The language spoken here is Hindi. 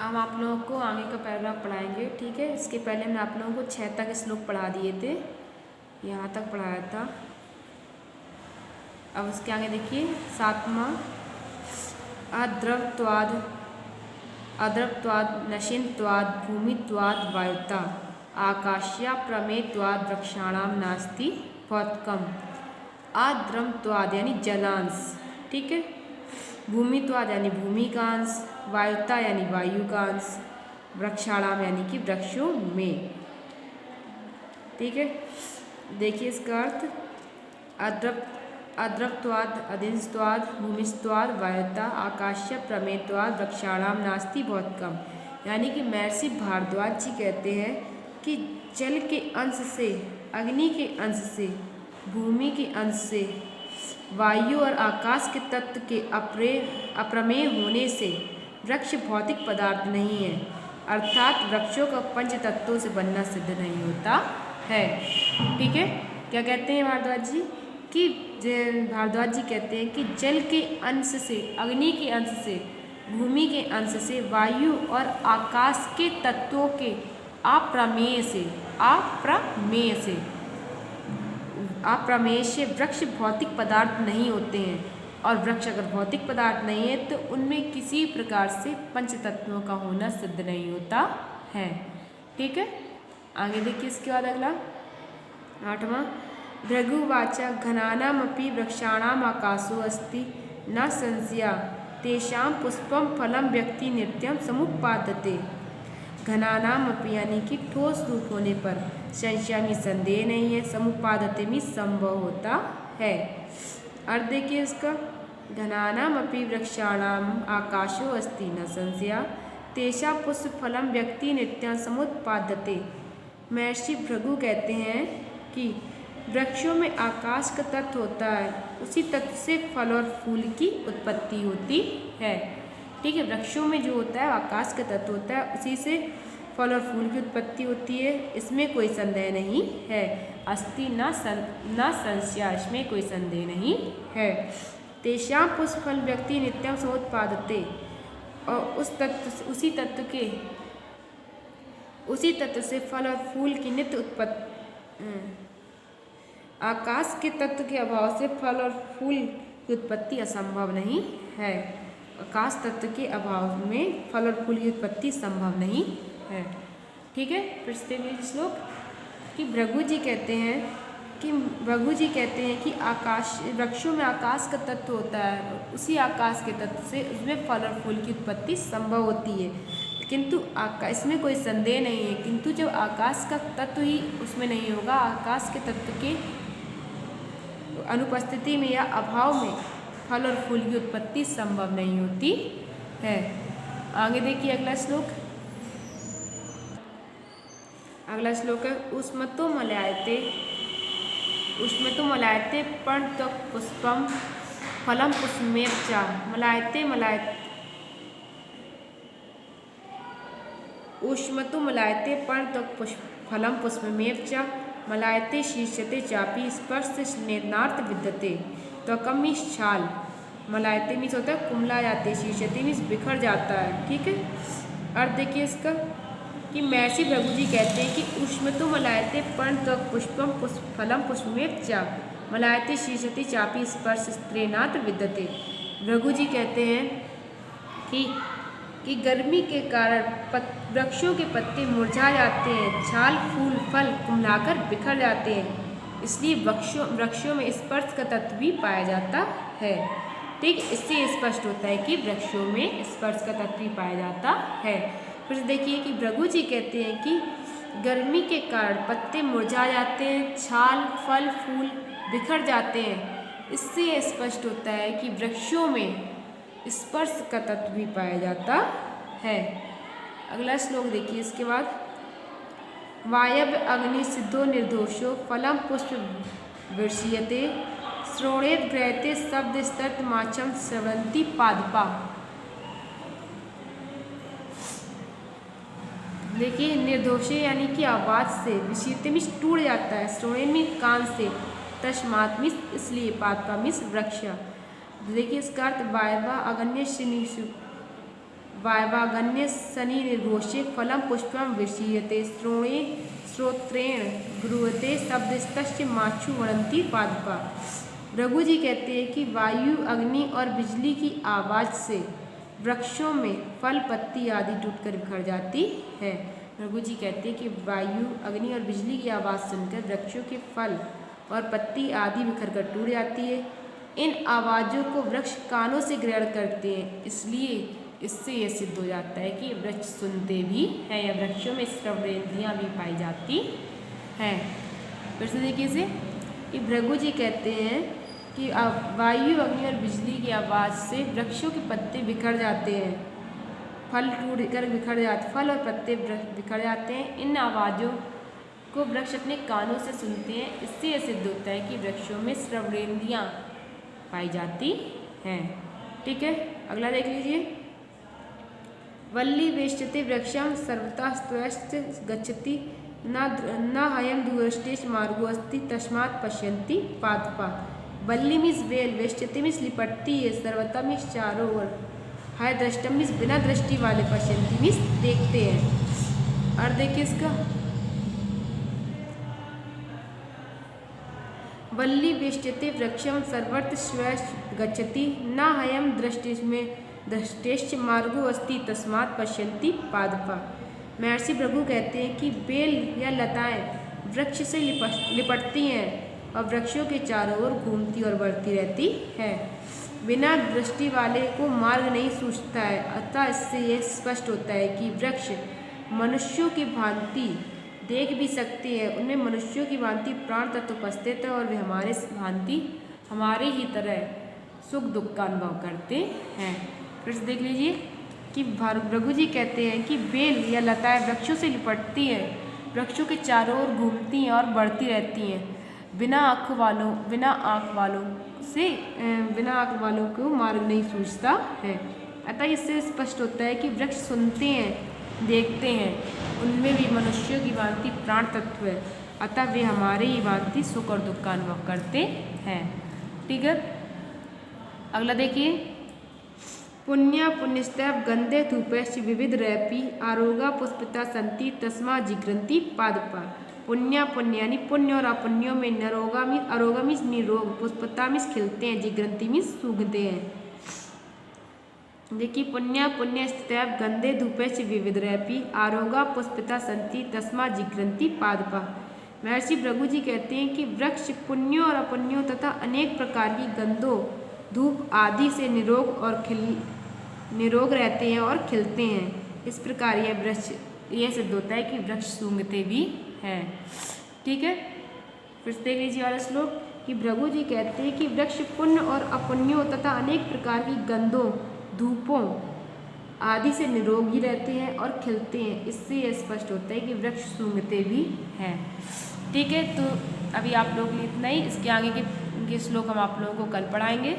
हम आप लोगों को आगे का पैराग्राफ पढ़ाएंगे, ठीक है। इसके पहले हमने आप लोगों को 6 तक श्लोक पढ़ा दिए थे, यहाँ तक पढ़ाया था। अब उसके आगे देखिए 7वां, अद्रवत्वाद अद्रवत्वाद नशिनत्वाद भूमित्वाद वायुता आकाश्या प्रमेयत्वाद वृक्षाणाम नास्ति भौतिकम। आद्रमत्वाद यानी जलांश, ठीक है। भूमित्वाद यानी भूमि का अंश, वायुता यानी वायु का अंश, वृक्षाणाम यानी कि वृक्षों में, ठीक है। देखिए इसका अर्थ, अद्रवत्वाद अदिंशत्वाद भूमिस्त्वाद वायुता आकाश्य प्रमेयत्वाद वृक्षाणाम नास्ति भौतिकम। यानी कि महर्षि भारद्वाज जी कहते हैं कि जल के अंश से, अग्नि के अंश से, भूमि के अंश से, वायु और आकाश के तत्व के अप्रमेय होने से वृक्ष भौतिक पदार्थ नहीं है, अर्थात वृक्षों का पंच तत्वों से बनना सिद्ध नहीं होता है, ठीक है। क्या कहते हैं भारद्वाज जी कि भारद्वाज जी कहते हैं कि जल के अंश से, अग्नि के अंश से, भूमि के अंश से, वायु और आकाश के तत्वों के अप्रमेय से वृक्ष भौतिक पदार्थ नहीं होते हैं, और वृक्ष अगर भौतिक पदार्थ नहीं है तो उनमें किसी प्रकार से पंच तत्वों का होना सिद्ध नहीं होता है, ठीक है। आगे देखिए इसके बाद अगला 8वां, भृगुवाचा घनानामपि वृक्षाणाम आकाशो अस्ति न संशया तेषां पुष्पम फलम व्यक्ति नित्यम समुत्पादते। घनानामपि यानी कि ठोस रूप होने पर, संशय में संदेह नहीं है, समुत्पादते में संभव होता है। अर्थ देखिए इसका, घनानामपि वृक्षाणाम आकाशो अस्ति न संशया तेषां पुष्प फलम व्यक्ति नित्यं समुत्पादते। महर्षि भृगु कहते हैं कि वृक्षों में आकाश का तत्व होता है, उसी तत्व से फल और फूल की उत्पत्ति होती है, ठीक है। वृक्षों में जो होता है आकाश का तत्व होता है, उसी से फल और फूल की उत्पत्ति होती है, इसमें कोई संदेह नहीं है। अस्ति न संशय, इसमें कोई संदेह नहीं है। तेषां पुष्प फल व्यक्ति नित्यम समुत्पादते, और उसी तत्व से फल और फूल की नित्य उत्पत्ति, आकाश के तत्व के अभाव से फल और फूल की उत्पत्ति असंभव नहीं है। आकाश तत्व के अभाव में फल और फूल की उत्पत्ति संभव नहीं है, ठीक है। फिर से श्लोक कि भृगु जी कहते हैं कि आकाश, वृक्षों में आकाश का तत्व होता है, उसी आकाश के तत्व से उसमें फल और फूल की उत्पत्ति संभव होती है, किंतु इसमें कोई संदेह नहीं है। किंतु जब आकाश का तत्व ही उसमें नहीं होगा, आकाश के तत्व के अनुपस्थिति में या अभाव में फल और फूल की उत्पत्ति संभव नहीं होती है। आगे देखिए अगला श्लोक है, उष्मतो मलायते पर्णत्वक् पुष्पम फलम पुष्पमेव च उष्मतो मलायते पर्णत्वक् फलम पुष्पमेव च मलायते शीर्षते चापी स्पर्शनेनार्थ विद्यते। त्वकमी छाल, मलायते मीन्स होता है कुमला जाते, शीर्षते मीन्स बिखर जाता है, ठीक है। अर्थ देखिए इसका कि महर्षि भृगु जी कहते हैं कि उष्मतो मलायते पर्णत्वक् पुष्पम फलम पुष्पमेव च मलायते शीर्षते चापी स्पर्शनेनार्थ विद्यते। भृगु जी कहते हैं कि गर्मी के कारण वृक्षों के पत्ते मुरझा जाते हैं, छाल, फूल, फल कुम्हलाकर बिखर जाते हैं, इसलिए वृक्षों में स्पर्श का तत्व भी पाया जाता है, ठीक। इससे स्पष्ट होता है कि वृक्षों में स्पर्श का तत्व भी पाया जाता है। फिर देखिए कि भृगु जी कहते हैं कि गर्मी के कारण पत्ते मुरझा जाते हैं, छाल, फल, फूल बिखर जाते हैं, इससे स्पष्ट होता है कि वृक्षों में स्पर्श का तत्व भी पाया जाता है। अगला श्लोक देखिए इसके बाद, वायव्य अग्नि सिद्धो निर्दोषो फलम पुष्प विर्ष्यते श्रोणेत ग्रहते शब्द स्तर्त माचम स्रवंती पादपा। देखिए निर्दोषे यानी कि आवाज से, विषयते में टूट जाता है, श्रोणे में कान से, तस्मात् मिस इसलिए, पादपा मिस वृक्ष। देखिए इसका अर्थ वायवा अगन्य वायवागन्य शनि निर्घोषे फलम पुष्पम विशीयते श्रोणे श्रोत्रेण ब्रुवते शब्दस्तस्य माक्षु वणंती पादपा। रघु जी कहते हैं कि वायु, अग्नि और बिजली की आवाज़ से वृक्षों में फल, पत्ती आदि टूटकर बिखर जाती है। रघु जी कहते हैं कि वायु, अग्नि और बिजली की आवाज़ सुनकर वृक्षों के फल और पत्ती आदि बिखर कर टूट जाती है। इन आवाज़ों को वृक्ष कानों से ग्रहण करते हैं, इसलिए इससे यह सिद्ध हो जाता है कि वृक्ष सुनते भी हैं या वृक्षों में श्रवणेंद्रियाँ भी पाई जाती हैं। फिर से देखिए इसे कि भृगु जी कहते हैं कि वायु, अग्नि और बिजली की आवाज़ से वृक्षों के पत्ते बिखर जाते हैं, फल टूट कर बिखर जाते, फल और पत्ते बिखर जाते हैं। इन आवाज़ों को वृक्ष अपने कानों से सुनते हैं, इससे यह सिद्ध होता है कि वृक्षों में श्रवणेंद्रियाँ पाई जाती हैं। ठीक है, अगला देख लीजिए। वल्ली वेष्टते वृक्षम सर्वतस्त्वश्च गच्छति न हयम दूरष्टेश मार्गो अस्ति तस्मात् पश्यन्ति पादपा। वल्ली मीन्स बेल, वेष्टते मीन्स लिपटती है, सर्वता मीन्स चारों ओर, हय दृष्टम मीन्स बिना दृष्टि वाले, पश्यन्ति मीन्स देखते हैं। और देखिए इसका वल्ली वेष्टते वृक्षम सर्वतस्त्वश्च गच्छति न हयम दृष्टेश्च मार्गो अस्ति तस्मात् पश्यन्ति पादपा। महर्षि भृगु कहते हैं कि बेल या लताएं वृक्ष से लिपटती हैं और वृक्षों के चारों ओर घूमती और बढ़ती रहती है। बिना दृष्टि वाले को मार्ग नहीं सूझता है, अतः इससे यह स्पष्ट होता है कि वृक्ष मनुष्यों की भांति देख भी सकते हैं, उनमें मनुष्यों की भांति प्राण तत्व उपस्थित है और वे हमारे भांति हमारे ही तरह सुख दुख का अनुभव करते हैं। फिर से देख लीजिए कि भृगु जी कहते हैं कि बेल या लताएं वृक्षों से लिपटती हैं, वृक्षों के चारों ओर घूमती हैं और बढ़ती रहती हैं, बिना आँख वालों को मार्ग नहीं सूझता है। अतः इससे स्पष्ट होता है कि वृक्ष सुनते हैं, देखते हैं, उनमें भी मनुष्यों की भांति प्राण तत्व है, अतः वे हमारे ही भांति सुख और दुख का अनुभव करते हैं। ठीक है, अगला देखिए। पुण्या पुण्यस्तैव गंधे धूपैश्च विविध रैपी आरोगा पुष्पिता संति तस्मा जिग्रंती पादपा। पुण्या पुण्य यानी पुण्य और अपुण्यों में नरोगा मीन्स अरोगा मीन्स निरोग, पुष्पता मीन्स खिलते हैं, जिग्रंती मीन्स सूखते हैं। देखिए पुण्या पुण्यस्तैव गंधे धूपैश्च विविध रैपी आरोगा पुष्पिता संति तस्मा जिग्रंती पादपा। महर्षि भृगु जी कहते हैं कि वृक्ष पुण्यों और अपुण्यों तथा अनेक प्रकार की गंधों, धूप आदि से निरोग रहते हैं और खिलते हैं। इस प्रकार यह सिद्ध होता है कि वृक्ष सूंघते भी हैं। ठीक है, फिर से देख लीजिए और श्लोक कि भृगु जी कहते हैं कि वृक्ष पुण्य और अपुण्यों तथा अनेक प्रकार की गंधों, धूपों आदि से निरोगी रहते हैं और खिलते हैं। इससे यह स्पष्ट होता है कि वृक्ष सूंघते भी हैं। ठीक है, तो अभी आप लोग के लिए इतना ही। इसके आगे के श्लोक हम आप लोगों को कल पढ़ाएंगे।